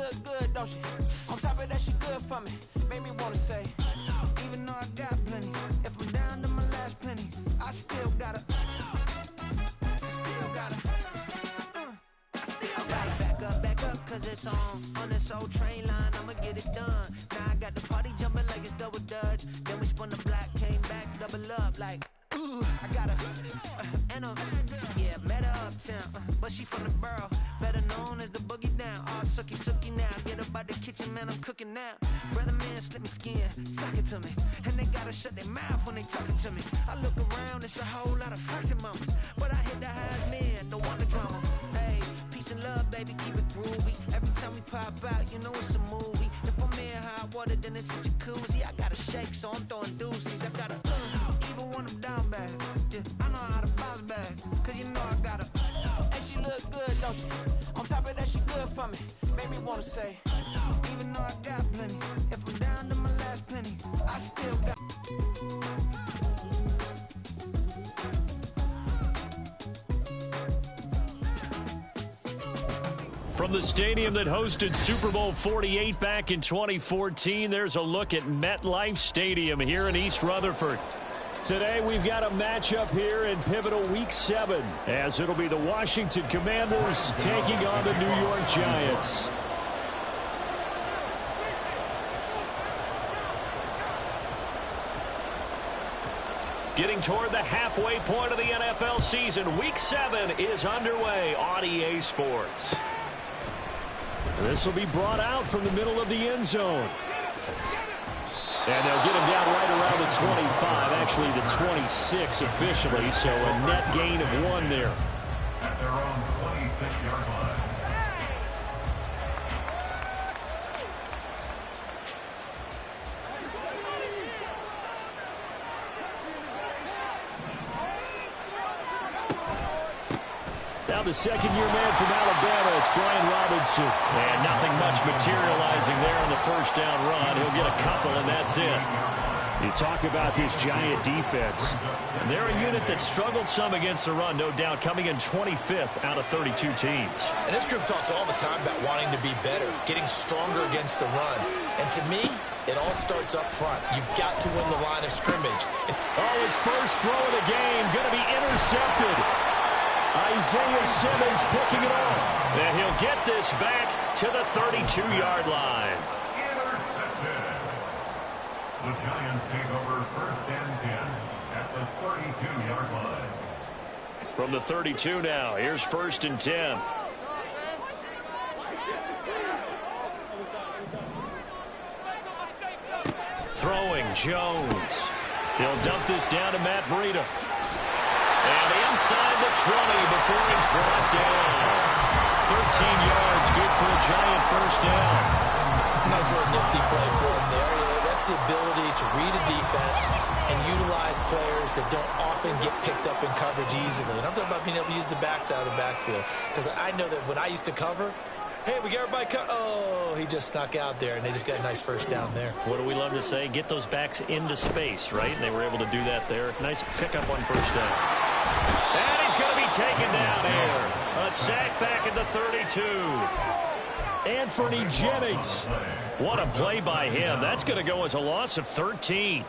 look good, don't she? On top of that, she good for me. Made me wanna say, even though I got plenty, if I'm down to my last penny, I still gotta back up, cause it's on this old train line, I'ma get it done. Now I got the party jumping like it's double dutch. Then we spun the block, came back, double up like, ooh, I got her, and yeah, met her uptown, but she from the borough, better known as the boogie down. All sookie now, get up out the kitchen, man, I'm cooking now. Brother man, slip me skin, suck it to me, and they gotta shut their mouth when they talking to me. I look around, it's a whole lot of flexing mamas, but I hit the highs, man, don't want the drama. Hey, peace and love, baby, keep it groovy. Every time we pop out, you know it's a movie. If I'm in hot water, then it's a jacuzzi. I gotta shake, so I'm throwing deuces. I gotta, even when I'm down bad, yeah, I know how to bounce back, cause you know I gotta, and she look good, don't she? On top of that, she good for me. Made me wanna say, even though I got plenty, if I'm down to my last penny, I still got. From the stadium that hosted Super Bowl 48 back in 2014, there's a look at MetLife Stadium here in East Rutherford. Today we've got a matchup here in pivotal Week 7, as it'll be the Washington Commanders taking on the New York Giants. Getting toward the halfway point of the NFL season, Week 7 is underway on EA Sports. This will be brought out from the middle of the end zone. And they'll get him down right around the 25, actually the 26 officially, so a net gain of 1 there. At their own 26-yard line. Now the second-year man from Alabama, it's Brian Robinson. And nothing much materializing there on the first down run. He'll get a couple, and that's it. You talk about this Giant defense. And they're a unit that struggled some against the run, no doubt, coming in 25th out of 32 teams. And this group talks all the time about wanting to be better, getting stronger against the run. And to me, it all starts up front. You've got to win the line of scrimmage. Oh, his first throw of the game, going to be intercepted. Isaiah Simmons picking it off. And he'll get this back to the 32-yard line. Intercepted. The Giants take over first and 10 at the 32-yard line. From the 32 now, here's first and 10. Throwing Jones. He'll dump this down to Matt Breida. And inside the 20 before he's brought down. 13 yards, good for a Giant first down. Nice little nifty play for him there. That's the ability to read a defense and utilize players that don't often get picked up in coverage easily. And I'm talking about being able to use the backs out of the backfield. Because I know that when I used to cover, hey, we got everybody cut. Oh, he just snuck out there, and they just got a nice first down there. What do we love to say? Get those backs into space, right? And they were able to do that there. Nice pickup on first down. And he's going to be taken down there. A sack back at the 32. Anthony Jennings. What a play by him. That's going to go as a loss of 13.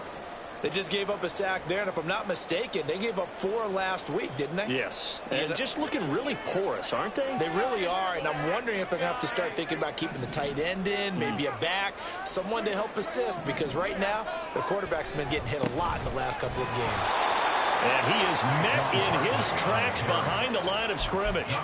They just gave up a sack there, and if I'm not mistaken, they gave up 4 last week, didn't they? Yes. And just looking really porous, aren't they? They really are, and I'm wondering if they're going to have to start thinking about keeping the tight end in, maybe a back, someone to help assist, because right now, their quarterback's been getting hit a lot in the last couple of games. And he is met in his tracks behind the line of scrimmage.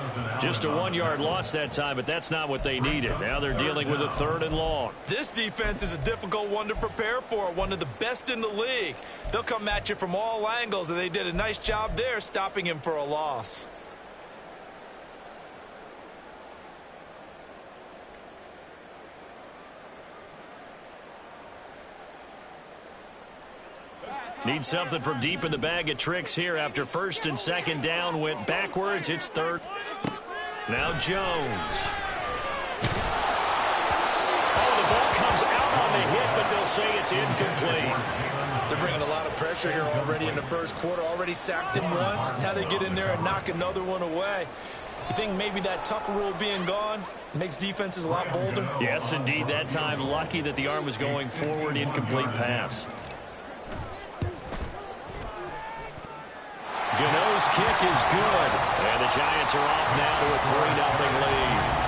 Just a 1-yard loss that time, but that's not what they needed. Now they're dealing with a 3rd and long. This defense is a difficult one to prepare for, one of the best in the league. They'll come at you from all angles, and they did a nice job there stopping him for a loss. Need something from deep in the bag of tricks here after first and second down went backwards. It's 3rd. Now Jones. Oh, the ball comes out on the hit, but they'll say it's incomplete. They're bringing a lot of pressure here already in the first quarter. Already sacked him once. Now they get in there and knock another one away. You think maybe that Tucker rule being gone makes defenses a lot bolder? Yes, indeed. That time, lucky that the arm was going forward. Incomplete pass. Gano's kick is good. And the Giants are off now to a 3-0 lead.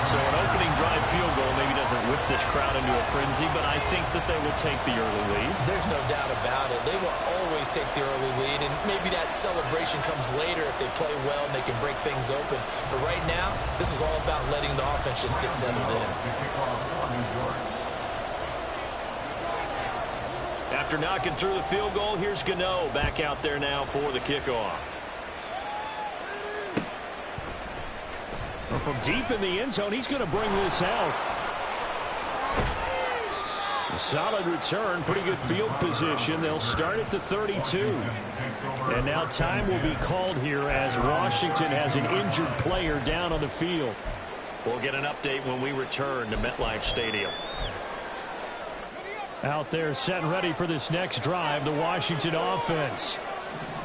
So an opening drive field goal maybe doesn't whip this crowd into a frenzy, but I think that they will take the early lead. There's no doubt about it. They will always take the early lead, and maybe that celebration comes later if they play well and they can break things open. But right now, this is all about letting the offense just get settled in. After knocking through the field goal, here's Gano back out there now for the kickoff. From deep in the end zone, he's going to bring this out. A solid return, pretty good field position. They'll start at the 32. And now time will be called here as Washington has an injured player down on the field. We'll get an update when we return to MetLife Stadium. Out there set and ready for this next drive, the Washington offense.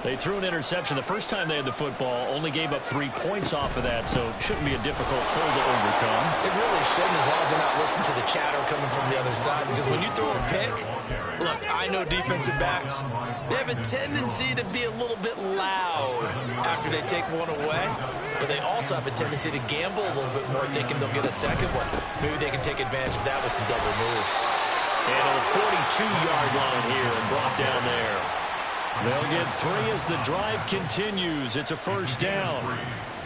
They threw an interception the first time they had the football, only gave up 3 points off of that, so it shouldn't be a difficult hole to overcome. It really shouldn't, as long as they're not listening to the chatter coming from the other side, because when you throw a pick, look, I know defensive backs, they have a tendency to be a little bit loud after they take one away, but they also have a tendency to gamble a little bit more, thinking they'll get a second one. Maybe they can take advantage of that with some double moves. And on the 42-yard line here and brought down there. They'll get 3 as the drive continues. It's a first down.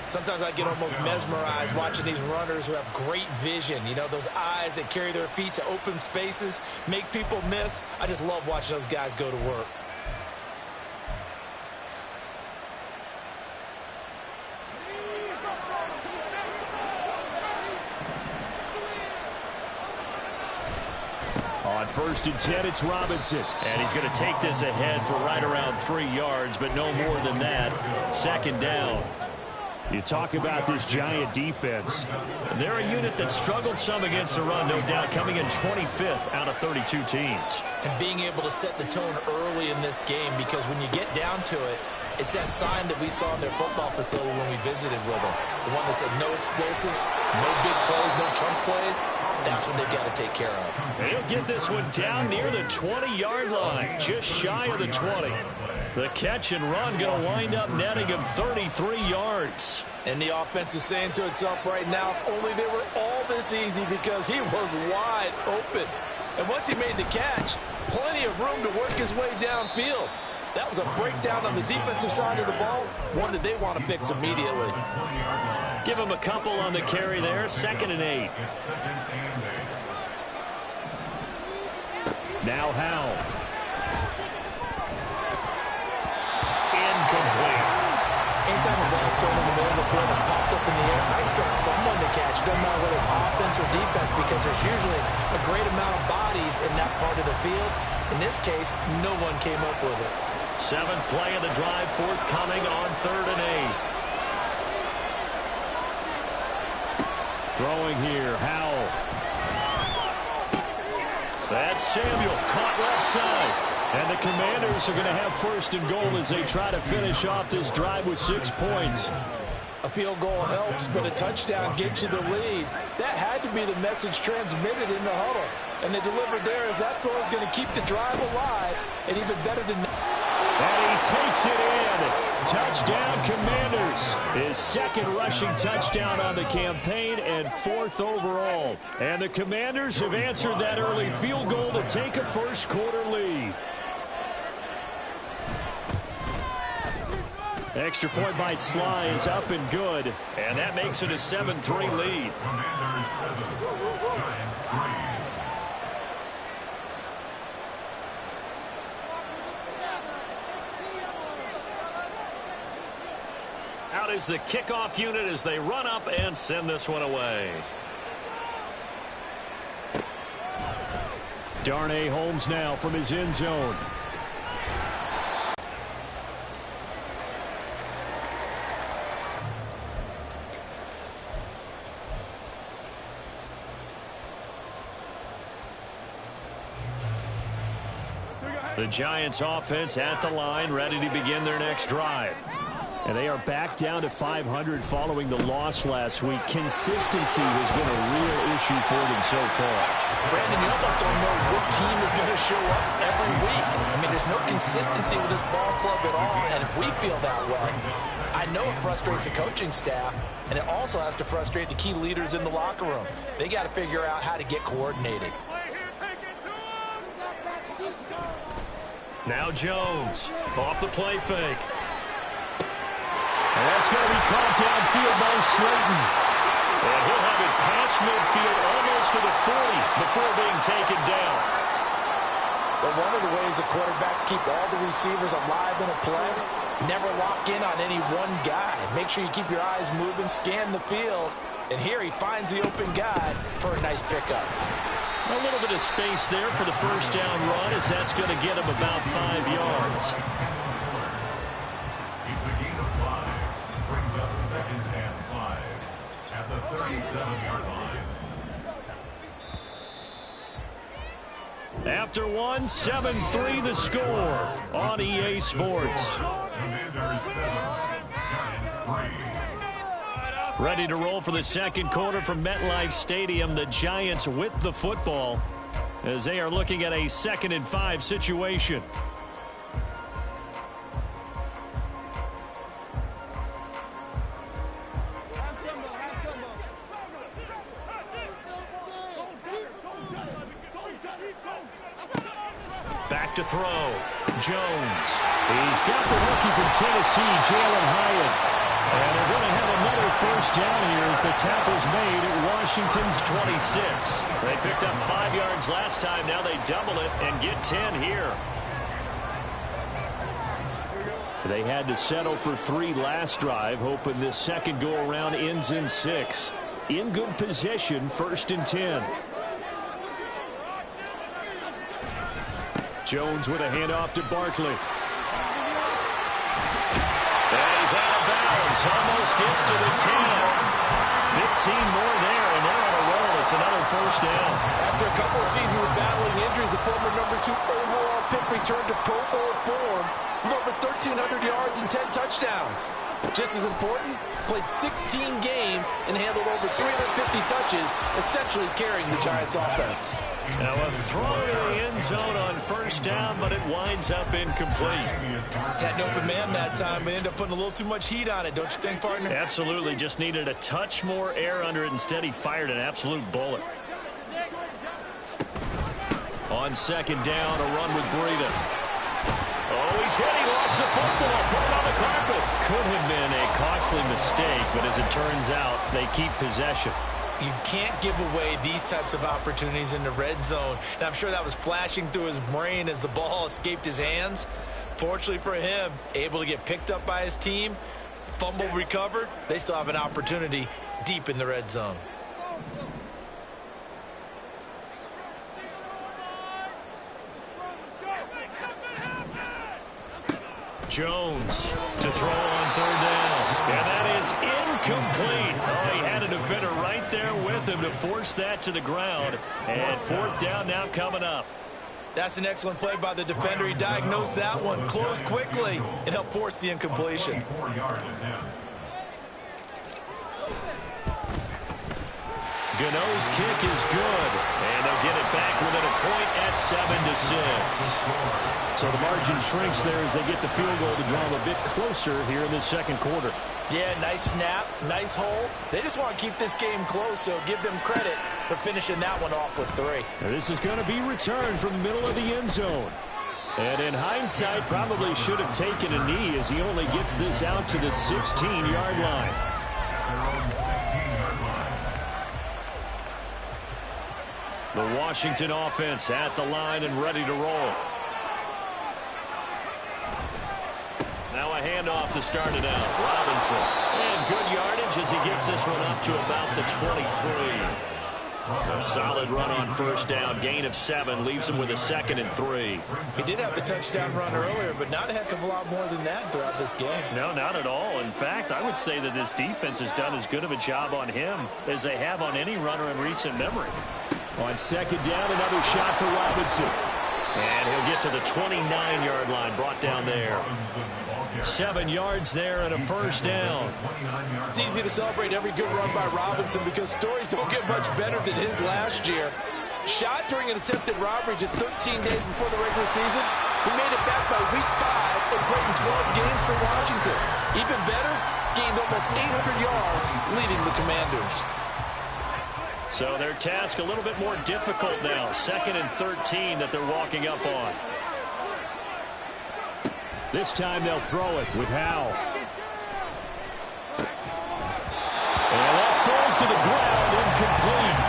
Sometimes I get almost mesmerized watching these runners who have great vision. You know, those eyes that carry their feet to open spaces, make people miss. I just love watching those guys go to work. On 1st and 10, it's Robinson. And he's going to take this ahead for right around 3 yards, but no more than that. Second down. You talk about this Giant defense. They're a unit that struggled some against the run, no doubt, coming in 25th out of 32 teams. And being able to set the tone early in this game, because when you get down to it, it's that sign that we saw in their football facility when we visited with them. The one that said no explosives, no big plays, no chunk plays. That's what they've got to take care of. They'll get this one down near the 20-yard line, just shy of the 20. The catch and run going to wind up netting him 33 yards. And the offense is saying to itself right now, only they were all this easy because he was wide open. And once he made the catch, plenty of room to work his way downfield. That was a breakdown on the defensive side of the ball, one that they want to fix immediately. Give him a couple on the carry there, 2nd and 8. Now Howell. Incomplete. Anytime a ball is thrown in the middle of the field that's popped up in the air, I expect someone to catch. It doesn't matter whether it's offense or defense, because there's usually a great amount of bodies in that part of the field. In this case, no one came up with it. 7th play of the drive, forthcoming on 3rd and 8. Throwing here, Howell. That's Samuel, caught left side. And the Commanders are going to have 1st and goal as they try to finish off this drive with 6 points. A field goal helps, but a touchdown gets you the lead. That had to be the message transmitted in the huddle. And they delivered there as that throw is going to keep the drive alive, and even better than that. And he takes it in. Touchdown, Commanders. His 2nd rushing touchdown on the campaign and 4th overall. And the Commanders have answered that early field goal to take a first quarter lead. Extra point by Sly is up and good. And that makes it a 7-3 lead. Commanders 7, Giants 3. Out is the kickoff unit as they run up and send this one away. Darnay Holmes now from his end zone. The Giants offense at the line, ready to begin their next drive. And they are back down to 500 following the loss last week. Consistency has been a real issue for them so far. Brandon, you almost don't know what team is going to show up every week. I mean, there's no consistency with this ball club at all, and if we feel that way, I know it frustrates the coaching staff, and it also has to frustrate the key leaders in the locker room. They got to figure out how to get coordinated. Now Jones, off the play fake. And that's going to be caught downfield by Slayton. And he'll have it past midfield almost to the 40 before being taken down. But one of the ways the quarterbacks keep all the receivers alive in a play, never lock in on any one guy. Make sure you keep your eyes moving, scan the field. And here he finds the open guy for a nice pickup. A little bit of space there for the first down run, as that's going to get him about 5 yards. It's a gain of 5. Brings up 2nd and 5 at the 37-yard line. After one, 7-3 the score on EA Sports. Commanders 7, Giants 3. Ready to roll for the second quarter from MetLife Stadium. The Giants with the football as they are looking at a 2nd and 5 situation. Back to throw. Jones. He's got the rookie from Tennessee, Jalen Hyatt. And they're going to have another first down here as the tackle's made at Washington's 26. They picked up 5 yards last time. Now they double it and get 10 here. They had to settle for 3 last drive, hoping this second go-around ends in 6. In good position, 1st and 10. Jones with a handoff to Barkley. And he's out of bounds. Almost gets to the 10. 15 more there, and they're on a roll. It's another first down. After a couple of seasons of battling injuries, the former number 2 overall pick returned to Pro Bowl form with over 1,300 yards and 10 touchdowns. Just as important, played 16 games and handled over 350 touches, essentially carrying the Giants' offense. Now a throw to the end zone on first down, but it winds up incomplete. Had an open man that time, but ended up putting a little too much heat on it, don't you think, partner? Absolutely. Just needed a touch more air under it. Instead, he fired an absolute bullet. On second down, a run with Breida. Oh, he's hit. He lost the football. Put it on the carpet. Could have been a costly mistake, but as it turns out, they keep possession. You can't give away these types of opportunities in the red zone. And I'm sure that was flashing through his brain as the ball escaped his hands. Fortunately for him, able to get picked up by his team, fumble recovered. They still have an opportunity deep in the red zone. Jones to throw on third down. And that is incomplete. Oh, he had a defender right there with him to force that to the ground. And fourth down now coming up. That's an excellent play by the defender. He diagnosed that one, closed quickly, and helped force the incompletion. 4-yard attempt. Gano's kick is good. And they'll get it back within a point at 7-6. So the margin shrinks there as they get the field goal to draw them a bit closer here in the second quarter. Yeah, nice snap, nice hole. They just want to keep this game close, so give them credit for finishing that one off with 3. Now this is going to be returned from the middle of the end zone. And in hindsight, probably should have taken a knee as he only gets this out to the 16-yard line. The Washington offense at the line and ready to roll. Now a handoff to start it out. Robinson. And good yardage as he gets this one up to about the 23. A solid run on first down. Gain of 7 leaves him with a 2nd and 3. He did have the touchdown run earlier, but not a heck of a lot more than that throughout this game. No, not at all. In fact, I would say that this defense has done as good of a job on him as they have on any runner in recent memory. On second down, another shot for Robinson. And he'll get to the 29-yard line, brought down there. 7 yards there and a first down. It's easy to celebrate every good run by Robinson because stories don't get much better than his last year. Shot during an attempted robbery just 13 days before the regular season. He made it back by week 5 and played in 12 games for Washington. Even better, gained almost 800 yards leading the Commanders. So their task a little bit more difficult now. 2nd and 13 that they're walking up on. This time they'll throw it with Howell. And that falls to the ground, incomplete.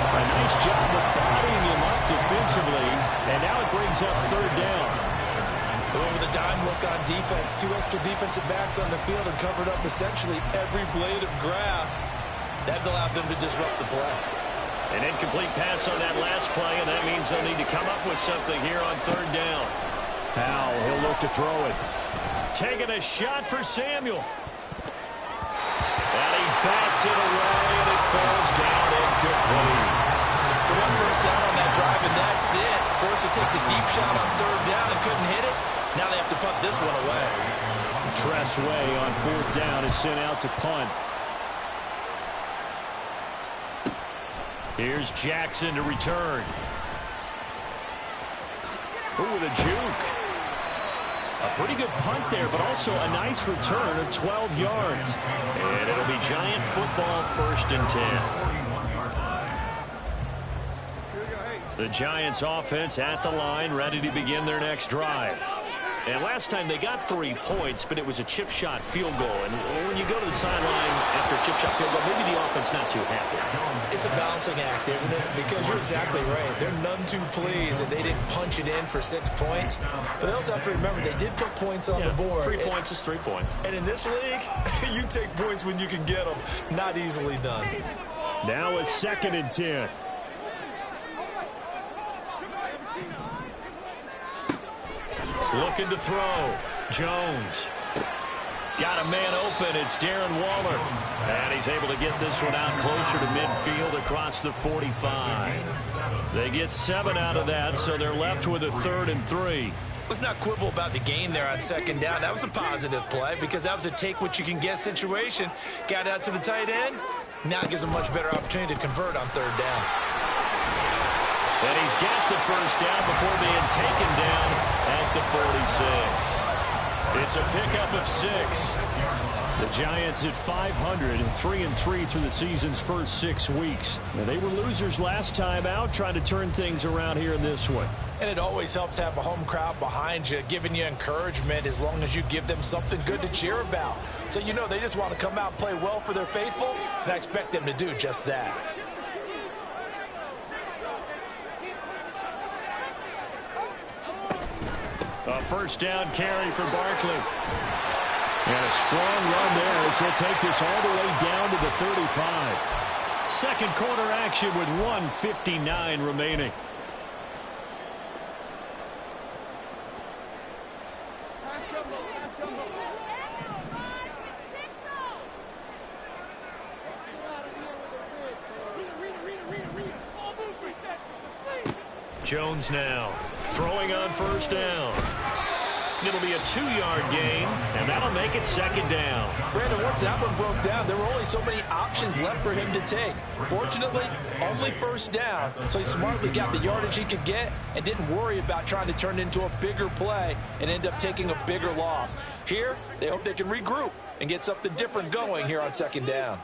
A nice job of bodying him up defensively, and now it brings up 3rd down. With a dime look on defense, 2 extra defensive backs on the field and covered up essentially every blade of grass. That allowed them to disrupt the play. An incomplete pass on that last play, and that means they'll need to come up with something here on 3rd down. Howell, he'll look to throw it. Taking a shot for Samuel. And he bats it away, and it falls down incomplete. So 1 first down on that drive, and that's it. Forced to take the deep shot on 3rd down and couldn't hit it. Now they have to punt this one away. Tress Way on 4th down is sent out to punt. Here's Jackson to return. Ooh, with a juke. A pretty good punt there, but also a nice return of 12 yards. And it'll be Giant football, 1st and 10. The Giants offense at the line, ready to begin their next drive. And last time they got 3 points, but it was a chip shot field goal. And when you go to the sideline after a chip shot field goal, maybe the offense not too happy. It's a balancing act, isn't it? Because you're exactly right. They're none too pleased that they didn't punch it in for 6 points. But they also have to remember they did put points on the board. 3 points is 3 points. And in this league, you take points when you can get them. Not easily done. Now a 2nd and 10. Looking to throw. Jones. Got a man open. It's Darren Waller. And he's able to get this one out closer to midfield across the 45. They get 7 out of that, so they're left with a 3rd and 3. Let's not quibble about the gain there on 2nd down. That was a positive play because that was a take-what-you-can-get situation. Got out to the tight end. Now it gives them a much better opportunity to convert on 3rd down. And he's got the 1st down before being taken down at the 46. It's a pickup of 6. The Giants at 500 and 3-3 through the season's first 6 weeks. Now, they were losers last time out, trying to turn things around here in this one. And it always helps to have a home crowd behind you, giving you encouragement as long as you give them something good to cheer about. So you know they just want to come out and play well for their faithful, and I expect them to do just that. A 1st down carry for Barkley. And a strong run there as he'll take this all the way down to the 35. 2nd quarter action with 1:59 remaining. Jones now throwing on 1st down. It'll be a 2-yard gain, and that'll make it 2nd down. Brandon, once that one broke down, there were only so many options left for him to take. Fortunately, only 1st down, so he smartly got the yardage he could get and didn't worry about trying to turn it into a bigger play and end up taking a bigger loss. Here, they hope they can regroup and get something different going here on 2nd down.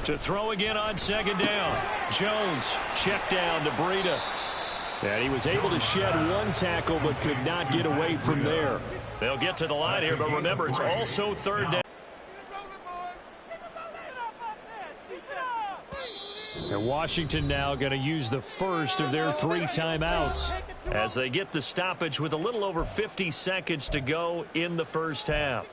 To throw again on 2nd down. Jones, check down to Breida. And he was able to shed 1 tackle but could not get away from there. They'll get to the line here, but remember, it's also 3rd down. And Washington now going to use the first of their 3 timeouts as they get the stoppage with a little over 50 seconds to go in the first half.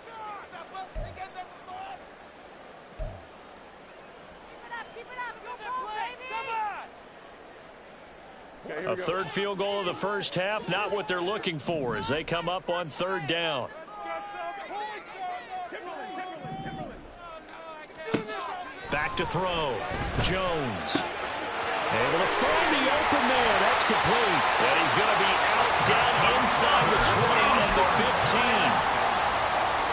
A 3rd field goal of the first half, not what they're looking for as they come up on 3rd down. Back to throw. Jones. Able to find the open man. That's complete. And he's going to be out down inside the 20 at the 15.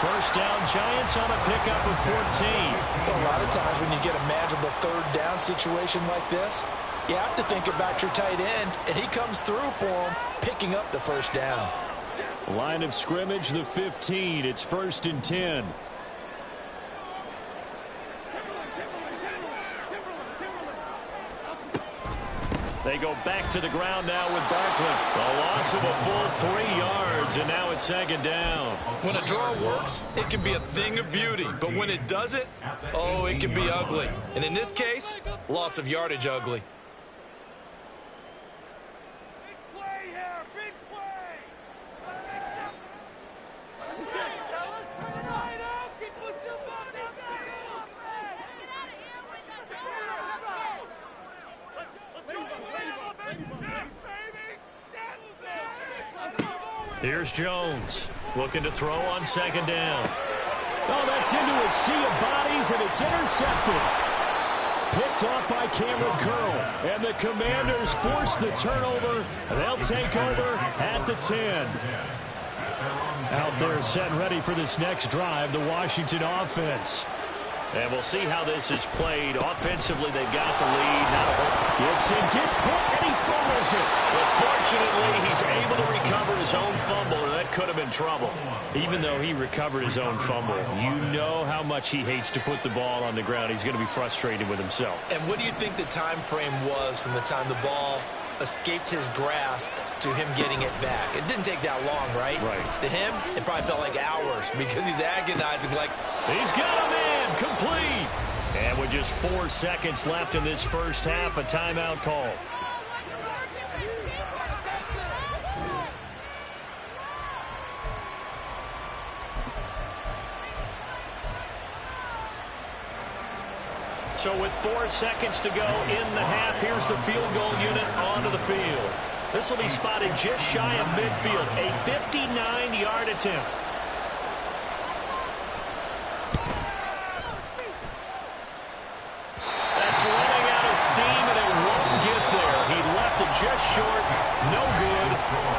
First down, Giants on a pickup of 14. Well, a lot of times when you get a manageable third down situation like this, you have to think about your tight end, and he comes through for him, picking up the first down. Line of scrimmage, the 15. It's 1st and 10. They go back to the ground now with Barkley. A loss of a full 3 yards, and now it's 2nd down. When a draw works, it can be a thing of beauty. But when it doesn't, oh, it can be ugly. And in this case, loss of yardage ugly. Big play here, big play. Here's Jones, looking to throw on 2nd down. Oh, that's into a sea of bodies, and it's intercepted. Picked off by Cameron Curl, and the Commanders force the turnover. They'll take over at the 10. Out there set and ready for this next drive, the Washington offense. And we'll see how this is played. Offensively, they've got the lead. Now Gibson gets hit, and he fumbles it. But fortunately, he's able to recover his own fumble, and that could have been trouble. Even though he recovered his own fumble, you know how much he hates to put the ball on the ground. He's going to be frustrated with himself. And what do you think the time frame was from the time the ball escaped his grasp to him getting it back? It didn't take that long, right? Right. To him, it probably felt like hours because he's agonizing like, he's got a man, complete. And with just 4 seconds left in this first half, a timeout call. So with 4 seconds to go in the half, here's the field goal unit onto the field. This will be spotted just shy of midfield, a 59-yard attempt. That's running out of steam, and it won't get there. He left it just short, no good.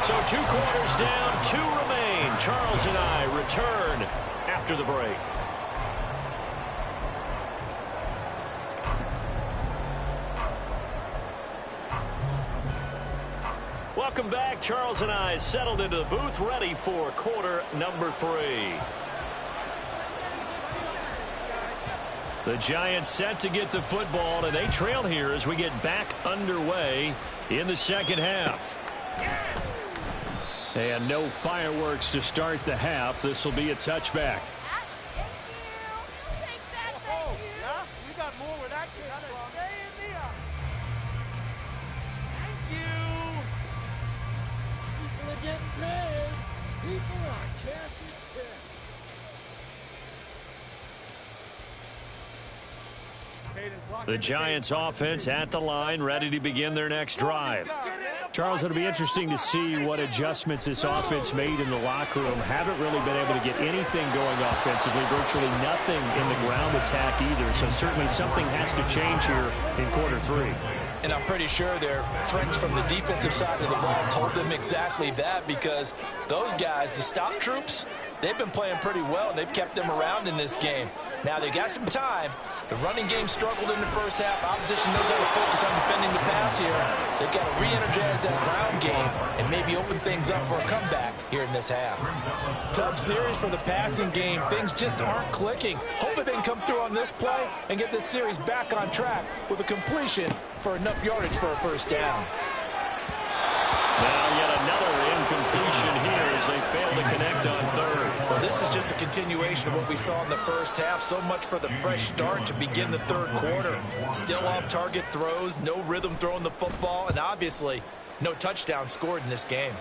So 2 quarters down, 2 remain. Charles and I return after the break. Welcome back. Charles and I settled into the booth, ready for quarter number 3. The Giants set to get the football, and they trail here as we get back underway in the second half. And no fireworks to start the half. This will be a touchback. The Giants offense at the line, ready to begin their next drive. Charles, it'll be interesting to see what adjustments this offense made in the locker room. Haven't really been able to get anything going offensively, virtually nothing in the ground attack either. So certainly something has to change here in quarter 3. And I'm pretty sure their friends from the defensive side of the ball told them exactly that, because those guys, the stop troops, they've been playing pretty well, and they've kept them around in this game. Now, they got some time. The running game struggled in the first half. Opposition knows how to focus on defending the pass here. They've got to re-energize that ground game and maybe open things up for a comeback here in this half. Tough series for the passing game. Things just aren't clicking. Hopefully they can come through on this play and get this series back on track with a completion for enough yardage for a first down. Now yet another incompletion here as they fail to connect on 3rd. Well, this is just a continuation of what we saw in the first half. So much for the fresh start to begin the 3rd quarter. Still off-target throws, no rhythm throwing the football, and obviously no touchdown scored in this game.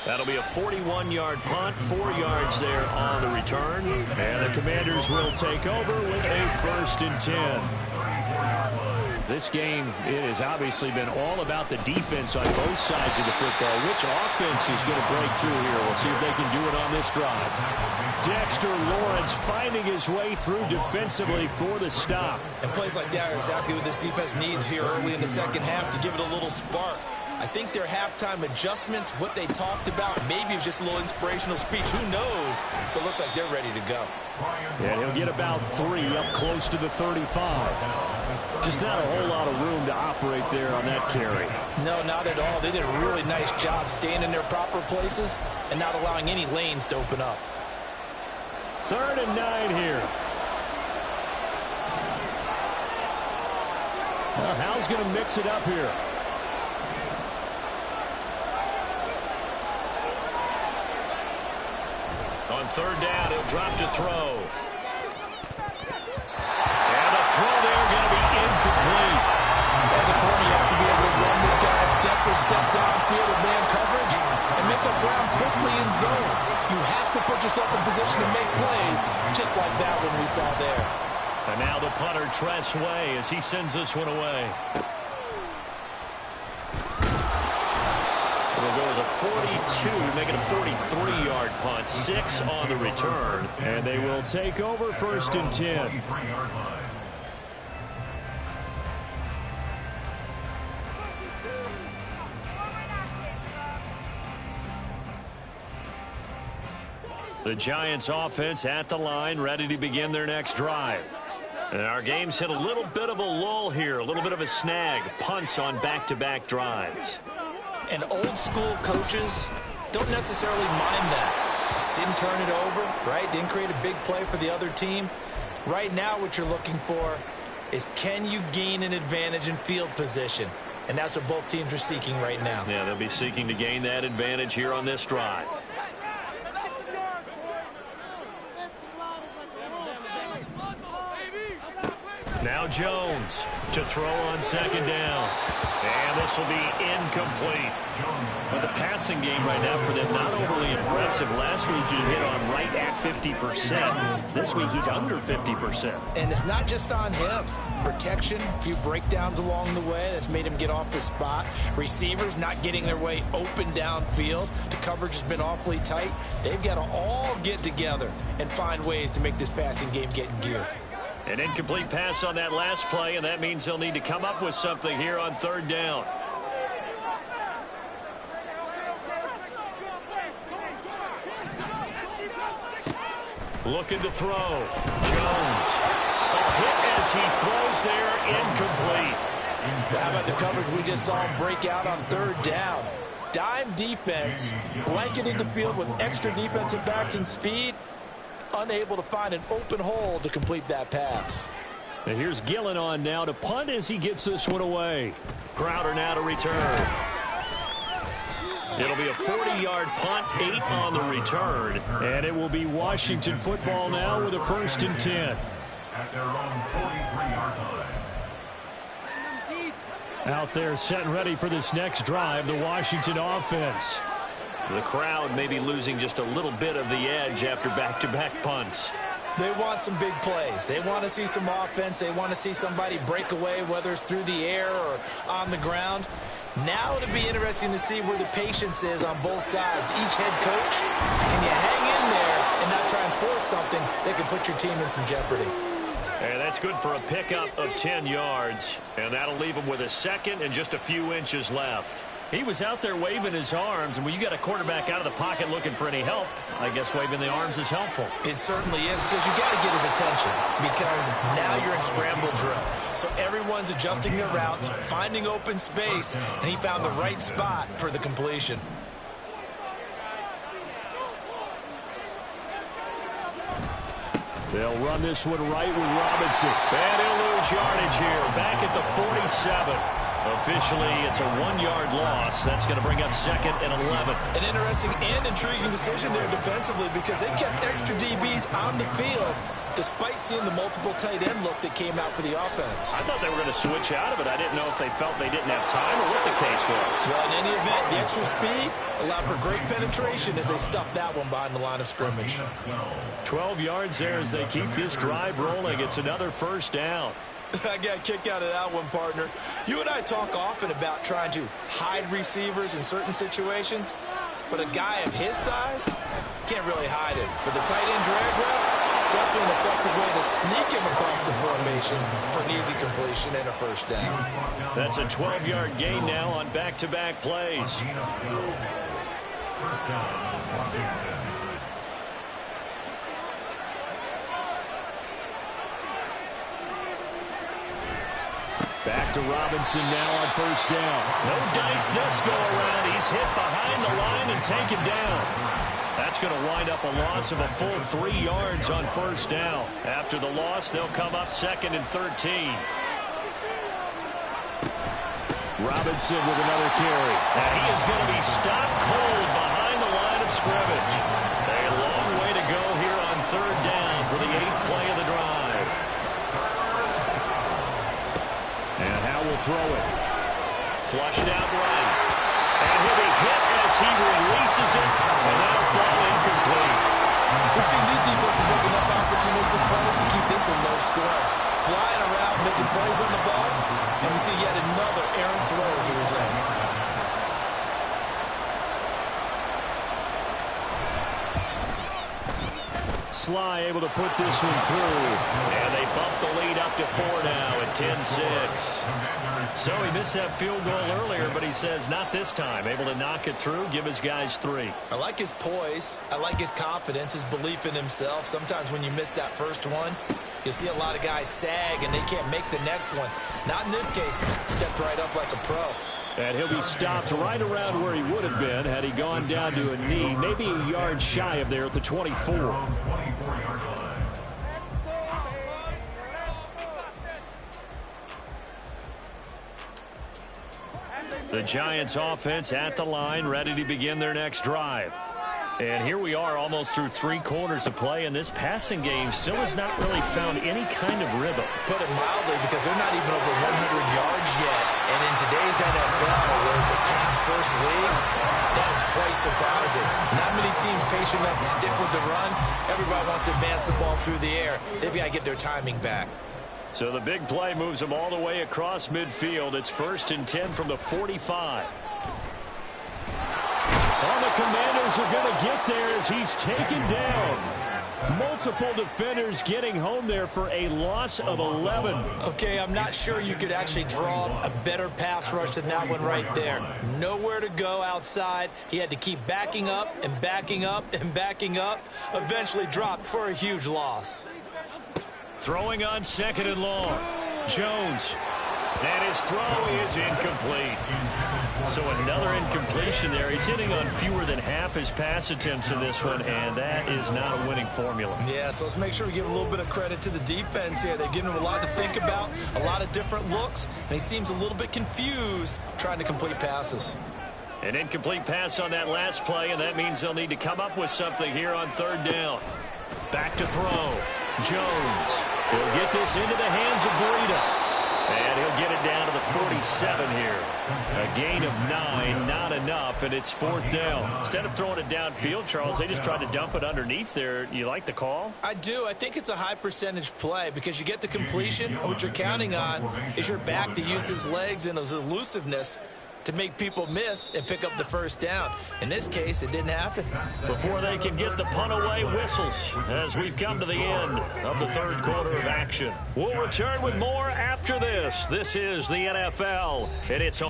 That'll be a 41-yard punt, 4 yards there on the return. And the Commanders will take over with a 1st and 10. This game has obviously been all about the defense on both sides of the football. Which offense is going to break through here? We'll see if they can do it on this drive. Dexter Lawrence finding his way through defensively for the stop. And plays like that are exactly what this defense needs here early in the second half to give it a little spark. I think their halftime adjustments, what they talked about, maybe it was just a little inspirational speech. Who knows? But it looks like they're ready to go. And he'll get about 3 up close to the 35. Just not a whole lot of room to operate there on that carry. No, not at all. They did a really nice job staying in their proper places and not allowing any lanes to open up. 3rd and 9 here. Well, Hal's going to mix it up here. On 3rd down, he'll drop to throw. And the throw there going to be incomplete. As a corner, you have to be able to run with guys step for step downfield with man coverage and make up ground quickly in zone. You have to put yourself in position to make plays, just like that one we saw there. And now the punter, Tress Way, as he sends this one away. It'll go as a 42, making a 43-yard punt. 6 on the return. And they will take over 1st and 10. The Giants offense at the line, ready to begin their next drive. And our game's hit a little bit of a lull here, a little bit of a snag. Punts on back-to-back drives. And old school coaches don't necessarily mind that. Didn't turn it over, right? Didn't create a big play for the other team. Right now what you're looking for is, can you gain an advantage in field position? And that's what both teams are seeking right now. Yeah, they'll be seeking to gain that advantage here on this drive. Now Jones to throw on 2nd down. And this will be incomplete. But the passing game right now for them, not overly impressive. Last week he hit on right at 50%. This week he's under 50%. And it's not just on him. Protection, a few breakdowns along the way that's made him get off the spot. Receivers not getting their way open downfield. The coverage has been awfully tight. They've got to all get together and find ways to make this passing game get in gear. An incomplete pass on that last play, and that means they'll need to come up with something here on 3rd down. Looking to throw. Jones. A hit as he throws there, incomplete. How about the coverage we just saw him break out on 3rd down? Dime defense, blanketed the field with extra defensive backs and speed. Unable to find an open hole to complete that pass. And here's Gillen on now to punt as he gets this one away. Crowder now to return. It'll be a 40-yard punt, 8 on the return. And it will be Washington football now with a 1st and 10. At their own 43-yard line. Out there set and ready for this next drive, the Washington offense. The crowd may be losing just a little bit of the edge after back-to-back punts. They want some big plays. They want to see some offense. They want to see somebody break away, whether it's through the air or on the ground. Now it'll be interesting to see where the patience is on both sides. Each head coach, can you hang in there and not try and force something that could put your team in some jeopardy? And that's good for a pickup of 10 yards. And that'll leave him with a 2nd and just a few inches left. He was out there waving his arms, and when you got a quarterback out of the pocket looking for any help, I guess waving the arms is helpful. It certainly is, because you got to get his attention, because now you're in scramble drill. So everyone's adjusting their routes, finding open space, and he found the right spot for the completion. They'll run this one right with Robinson. And he'll lose yardage here, back at the 47. Officially, it's a 1-yard loss. That's going to bring up 2nd and 11. An interesting and intriguing decision there defensively, because they kept extra DBs on the field despite seeing the multiple tight end look that came out for the offense. I thought they were going to switch out of it. I didn't know if they felt they didn't have time or what the case was. Well, in any event, the extra speed allowed for great penetration as they stuffed that one behind the line of scrimmage. 12 yards there as they keep this drive rolling. It's another 1st down. I got a kick out of that one, partner. You and I talk often about trying to hide receivers in certain situations, but a guy of his size can't really hide him. But the tight end drag route, definitely an effective way to sneak him across the formation for an easy completion and a first down. That's a 12-yard gain now on back-to-back plays. First down, Washington. Back to Robinson now on first down. No dice this go-around. He's hit behind the line and taken down. That's going to wind up a loss of a full 3 yards on first down. After the loss, they'll come up 2nd and 13. Robinson with another carry. And he is going to be stopped cold behind the line of scrimmage. A long way to go here on 3rd down for the 8th play of the drive. And Howe will throw it. Flushed out right. And he'll be hit as he releases it. And that'll fall incomplete. We've seen these defenses make enough opportunistic plays to keep this one low scoring. Flying around, making plays on the ball. And we see yet another errant throw as a result. Sly able to put this one through. And they bump the lead up to 4 now at 10-6. So he missed that field goal earlier, but he says not this time. Able to knock it through, give his guys 3. I like his poise. I like his confidence, his belief in himself. Sometimes when you miss that first one, you'll see a lot of guys sag and they can't make the next one. Not in this case. Stepped right up like a pro. And he'll be stopped right around where he would have been had he gone down to a knee, maybe a yard shy of there at the 24. 24-yard line. The Giants offense at the line, ready to begin their next drive. And here we are almost through 3 quarters of play, and this passing game still has not really found any kind of rhythm. Put it mildly, because they're not even over 100 yards yet. And in today's NFL, where it's a pass-first league, that is quite surprising. Not many teams patient enough to stick with the run. Everybody wants to advance the ball through the air. They've got to get their timing back. So the big play moves them all the way across midfield. It's 1st and 10 from the 45. All the Commanders are going to get there as he's taken down. Multiple defenders getting home there for a loss of 11. Okay, I'm not sure you could actually draw a better pass rush than that one right there. Nowhere to go outside. He had to keep backing up and backing up and backing up. Eventually dropped for a huge loss. Throwing on 2nd and long. Jones. And his throw is incomplete. So another incompletion there. He's hitting on fewer than half his pass attempts in this one, and that is not a winning formula. Yeah, so let's make sure we give a little bit of credit to the defense here. They've given him a lot to think about, a lot of different looks, and he seems a little bit confused trying to complete passes. An incomplete pass on that last play, and that means they'll need to come up with something here on 3rd down. Back to throw. Jones. He'll get this into the hands of Burrito. And he'll get it down to the 47 here. A gain of 9, not enough, and it's 4th down. Instead of throwing it downfield, Charles, they just tried to dump it underneath there. You like the call? I do. I think it's a high percentage play because you get the completion. What you're counting on is your back to use his legs and his elusiveness to make people miss and pick up the first down. In this case, it didn't happen. Before they can get the punt away, whistles as we've come to the end of the 3rd quarter of action. We'll return with more after this. This is the NFL, and it's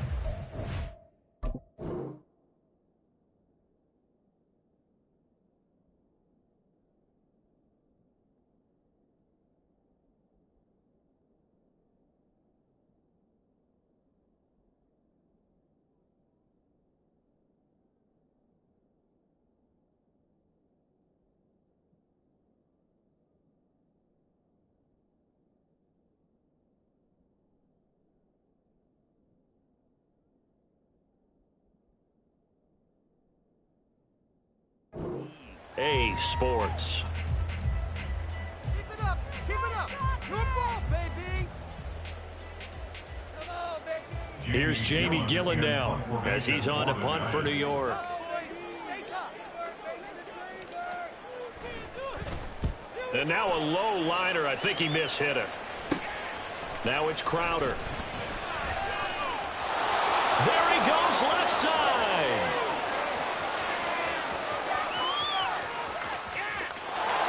A Sports. Keep it up! Keep it up! Your ball, baby! Come on, baby! Here's Jamie Gillen now as he's on to punt for New York. And now a low liner. I think he mishit it. Now it's Crowder. There he goes, left side.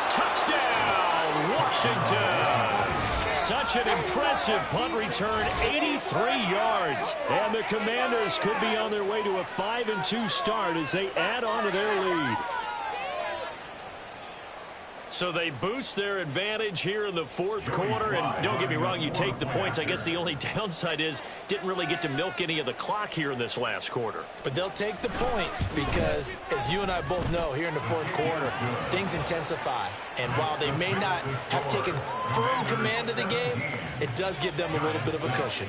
Touchdown, Washington. Such an impressive punt return, 83 yards. And the Commanders could be on their way to a 5-2 start as they add on to their lead. So they boost their advantage here in the fourth quarter. And don't get me wrong, you take the points. I guess the only downside is didn't really get to milk any of the clock here in this last quarter. But they'll take the points because, as you and I both know, here in the fourth quarter, things intensify. And while they may not have taken firm command of the game, it does give them a little bit of a cushion.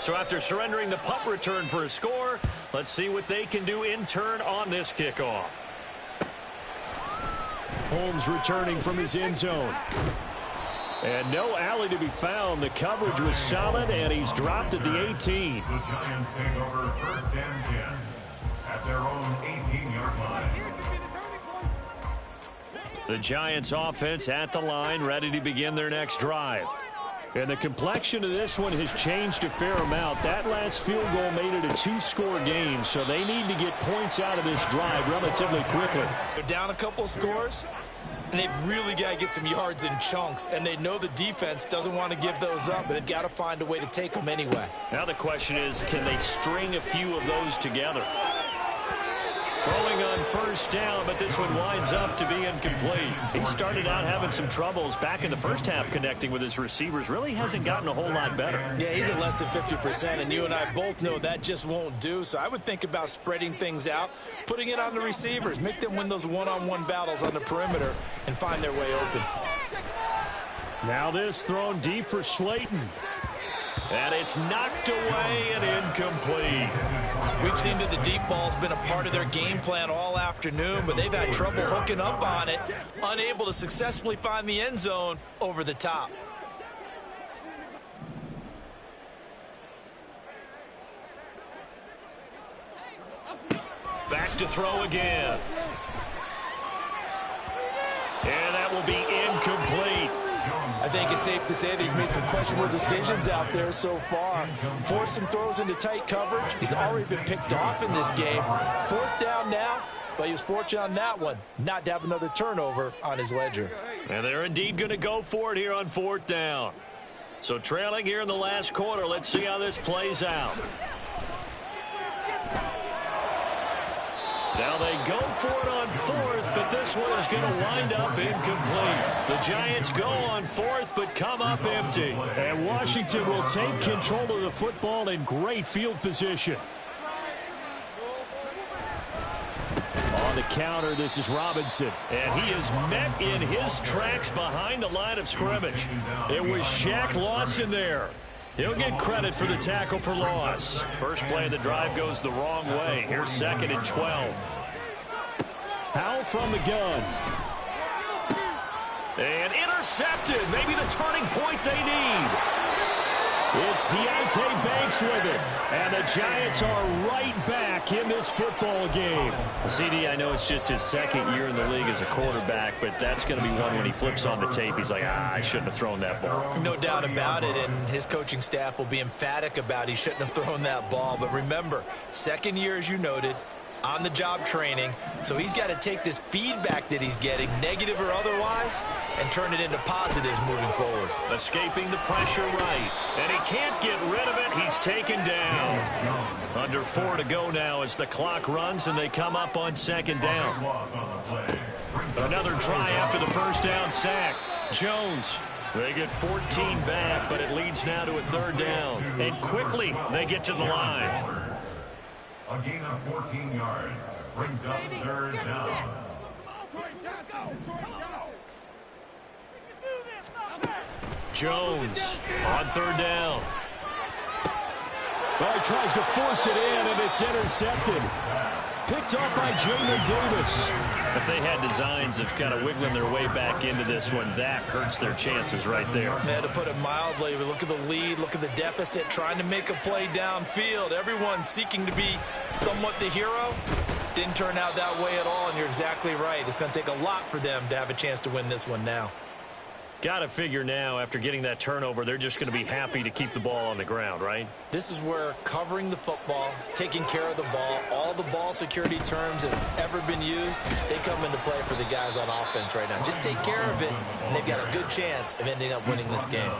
So after surrendering the punt return for a score, let's see what they can do in turn on this kickoff. Holmes returning from his end zone. And no alley to be found. The coverage was solid, and he's dropped at the 18. The Giants take over first and 10 at their own 18-yard line. The Giants offense at the line, ready to begin their next drive. And the complexion of this one has changed a fair amount. That last field goal made it a two-score game, so they need to get points out of this drive relatively quickly. They're down a couple of scores, and they've really got to get some yards in chunks, and they know the defense doesn't want to give those up, but they've got to find a way to take them anyway. Now the question is, can they string a few of those together? Throwing on first down, but this one winds up to be incomplete. He started out having some troubles back in the first half connecting with his receivers. Really hasn't gotten a whole lot better. Yeah, he's at less than 50%, and you and I both know that just won't do. So I would think about spreading things out, putting it on the receivers, make them win those one-on-one battles on the perimeter and find their way open. Now this thrown deep for Slayton. And it's knocked away and incomplete. We've seen that the deep ball's been a part of their game plan all afternoon, but they've had trouble hooking up on it, unable to successfully find the end zone over the top. Back to throw again. And that will be incomplete. I think it's safe to say that he's made some questionable decisions out there so far. Forced some throws into tight coverage. He's already been picked off in this game. Fourth down now, but he was fortunate on that one not to have another turnover on his ledger. And they're indeed going to go for it here on fourth down. So trailing here in the last quarter, let's see how this plays out. Now they go for it on fourth, but this one is going to wind up incomplete. The Giants go on fourth, but come up empty. And Washington will take control of the football in great field position. On the counter, this is Robinson. And he is met in his tracks behind the line of scrimmage. It was Shaq Lawson there. He'll get credit for the tackle for loss. First play of the drive goes the wrong way. Here's second and 12. Powell from the gun. And intercepted. Maybe the turning point they need. It's Deontay Banks with it. And the Giants are right back in this football game. CD, I know it's just his second year in the league as a quarterback, but that's going to be one when he flips on the tape. He's like, I shouldn't have thrown that ball. No doubt about it, and his coaching staff will be emphatic about he shouldn't have thrown that ball. But remember, second year, as you noted, on-the-job training, so he's got to take this feedback that he's getting, negative or otherwise, and turn it into positives moving forward. Escaping the pressure right, and he can't get rid of it. He's taken down. Under 4 to go now as the clock runs, and they come up on second down. Another try after the first down sack. Jones. They get 14 back, but it leads now to a third down. And quickly, they get to the line. A gain of 14 yards brings up third down. Jones on third down. Well, he tries to force it in, and it's intercepted. Picked off by Jamin Davis. If they had designs of kind of wiggling their way back into this one, that hurts their chances right there. Yeah, to put it mildly, look at the lead, look at the deficit, trying to make a play downfield. Everyone seeking to be somewhat the hero. Didn't turn out that way at all, and you're exactly right. It's going to take a lot for them to have a chance to win this one now. Got to figure now, after getting that turnover, they're just going to be happy to keep the ball on the ground, right? This is where covering the football, taking care of the ball, all the ball security terms that have ever been used, they come into play for the guys on offense right now. Just take care of it, and they've got a good chance of ending up winning this game.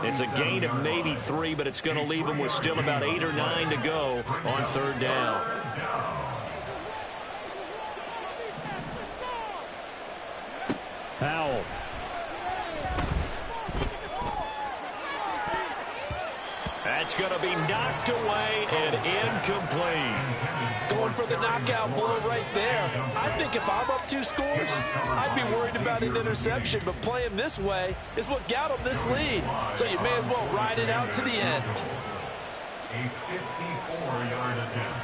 It's a gain of maybe 3, but it's going to leave them with still about 8 or 9 to go on third down. Powell. That's going to be knocked away and incomplete. Going for the knockout blow right there. I think if I'm up 2 scores, I'd be worried about an interception, but playing this way is what got them this lead. So you may as well ride it out to the end. A 54-yard attempt.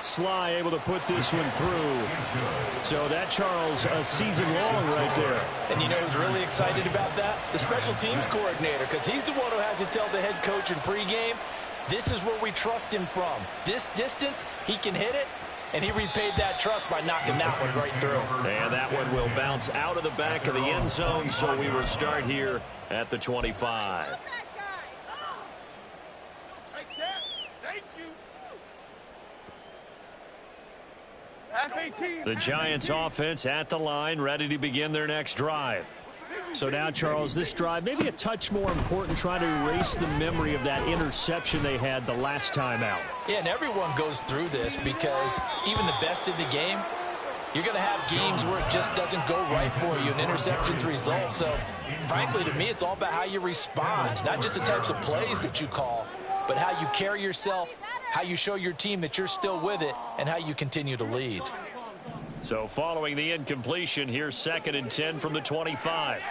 Sly able to put this one through. So that, Charles, a season long right there. And you know who's really excited about that? The special teams coordinator, because he's the one who has to tell the head coach in pregame, this is where we trust him from. This distance, he can hit it, and he repaid that trust by knocking that one right through. And that one will bounce out of the back of the end zone, so we will start here at the 25. The Giants offense at the line, ready to begin their next drive. So now, Charles, this drive maybe a touch more important, trying to erase the memory of that interception they had the last time out. Yeah, and everyone goes through this because even the best in the game, you're going to have games where it just doesn't go right for you, and interceptions result. So, frankly, to me, it's all about how you respond, not just the types of plays that you call, but how you carry yourself, how you show your team that you're still with it, and how you continue to lead. So following the incompletion, here's 2nd and 10 from the 25.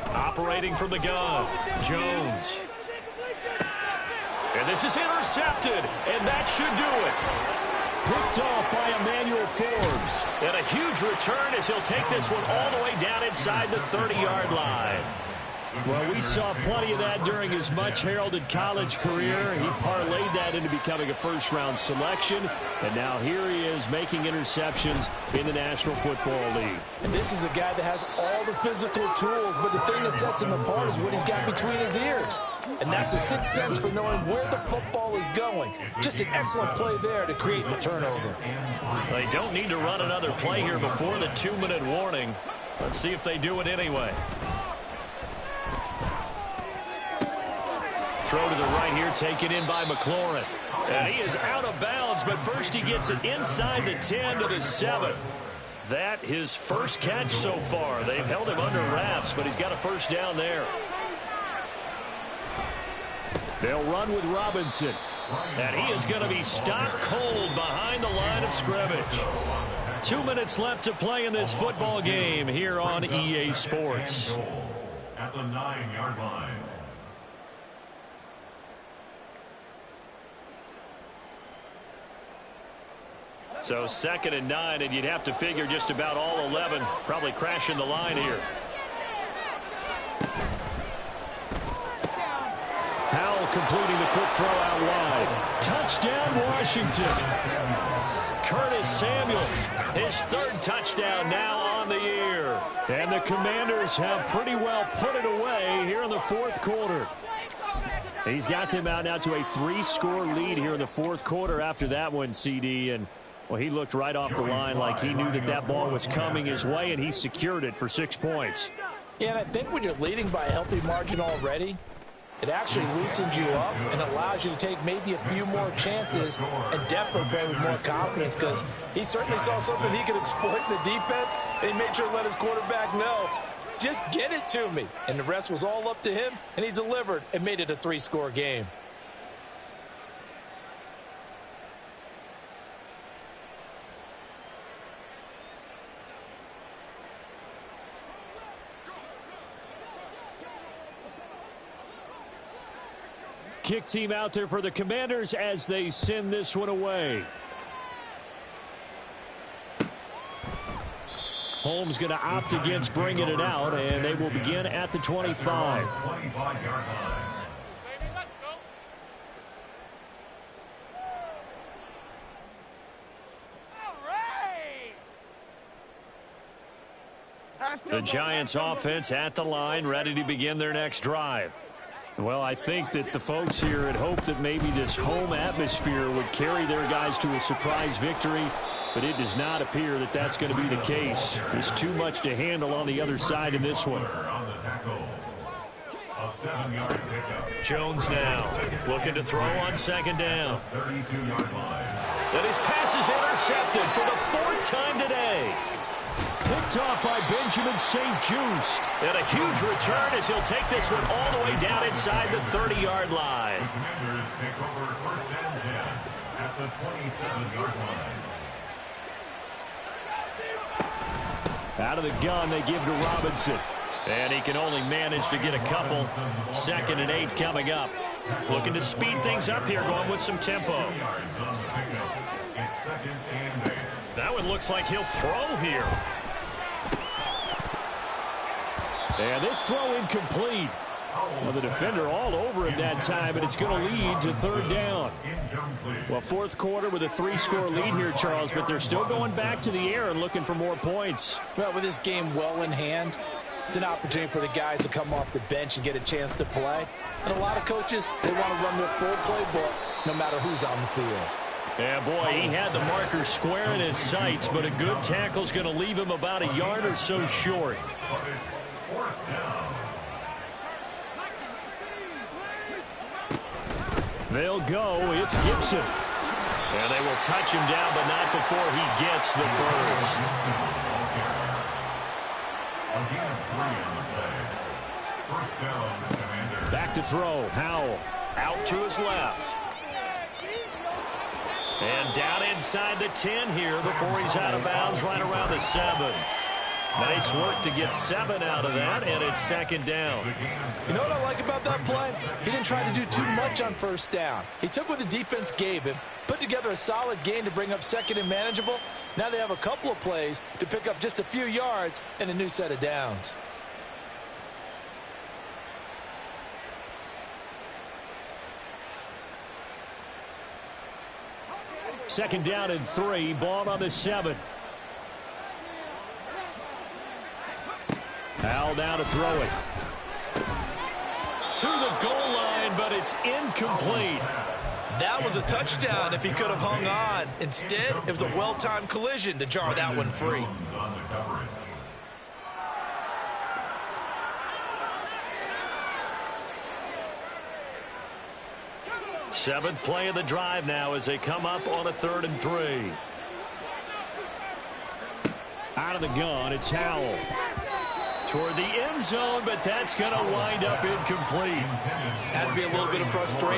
Operating from the gun, Jones. And this is intercepted, and that should do it. Picked off by Emmanuel Forbes. And a huge return as he'll take this one all the way down inside the 30-yard line. Well, we saw plenty of that during his much-heralded college career. He parlayed that into becoming a first-round selection, and now here he is making interceptions in the National Football League. And this is a guy that has all the physical tools, but the thing that sets him apart is what he's got between his ears. And that's the sixth sense for knowing where the football is going. Just an excellent play there to create the turnover. They don't need to run another play here before the 2-minute warning. Let's see if they do it anyway. Throw to the right here, taken in by McLaurin. And he is out of bounds, but first he gets it inside the 10 to the 7. That his first catch so far. They've held him under wraps, but he's got a first down there. They'll run with Robinson. And he is going to be stopped cold behind the line of scrimmage. 2 minutes left to play in this football game here on EA Sports. At the 9-yard line. So 2nd and 9, and you'd have to figure just about all 11 probably crashing the line here. Powell completing the quick throw out wide. Touchdown, Washington. Curtis Samuel, his 3rd touchdown now on the year. And the Commanders have pretty well put it away here in the 4th quarter. He's got them out now to a 3-score lead here in the 4th quarter after that one, CD. And well, he looked right off the line like he knew that that ball was coming his way, and he secured it for 6 points. Yeah, and I think when you're leading by a healthy margin already, it actually loosens you up and allows you to take maybe a few more chances and definitely play with more confidence, because he certainly saw something he could exploit in the defense, and he made sure to let his quarterback know, just get it to me. And the rest was all up to him, and he delivered and made it a 3-score game. Kick team out there for the Commanders as they send this one away. Holmes going to opt against bringing it out, and they will begin at the 25. The Giants offense at the line, ready to begin their next drive. Well, I think that the folks here had hoped that maybe this home atmosphere would carry their guys to a surprise victory, but it does not appear that that's going to be the case. There's too much to handle on the other side in this one. Jones now looking to throw on second down. And his pass is intercepted for the 4th time today. Picked off by Benjamin St-Juste. And a huge return as he'll take this one all the way down inside the 30-yard line. The Commanders take over 1st and 10 at the 27-yard line. Out of the gun, they give to Robinson. And he can only manage to get a couple. 2nd and 8 coming up. Looking to speed things up here, going with some tempo. That one looks like he'll throw here. And this throw incomplete. Well, the defender all over him that time, and it's going to lead to 3rd down. Well, 4th quarter with a 3-score lead here, Charles, but they're still going back to the air and looking for more points. Well, with this game well in hand, it's an opportunity for the guys to come off the bench and get a chance to play. And a lot of coaches, they want to run their full playbook no matter who's on the field. Yeah, boy, he had the marker square in his sights, but a good tackle's going to leave him about a yard or so short. They'll go. It's Gibson. And they will touch him down, but not before he gets the first. Back to throw. Howell out to his left. And down inside the 10 here before he's out of bounds right around the 7. Nice work to get 7 out of that, and it's 2nd down. You know what I like about that play? He didn't try to do too much on 1st down. He took what the defense gave him, put together a solid gain to bring up 2nd and manageable. Now they have a couple of plays to pick up just a few yards and a new set of downs. Second down and 3, ball on the 7. Howell down to throw it. To the goal line, but it's incomplete. That was a touchdown if he could have hung on. Instead, it was a well-timed collision to jar that one free. 7th play of the drive now as they come up on a 3rd and 3. Out of the gun, it's Howell. Toward the end zone, but that's going to wind up incomplete. Has to be a little bit of frustration.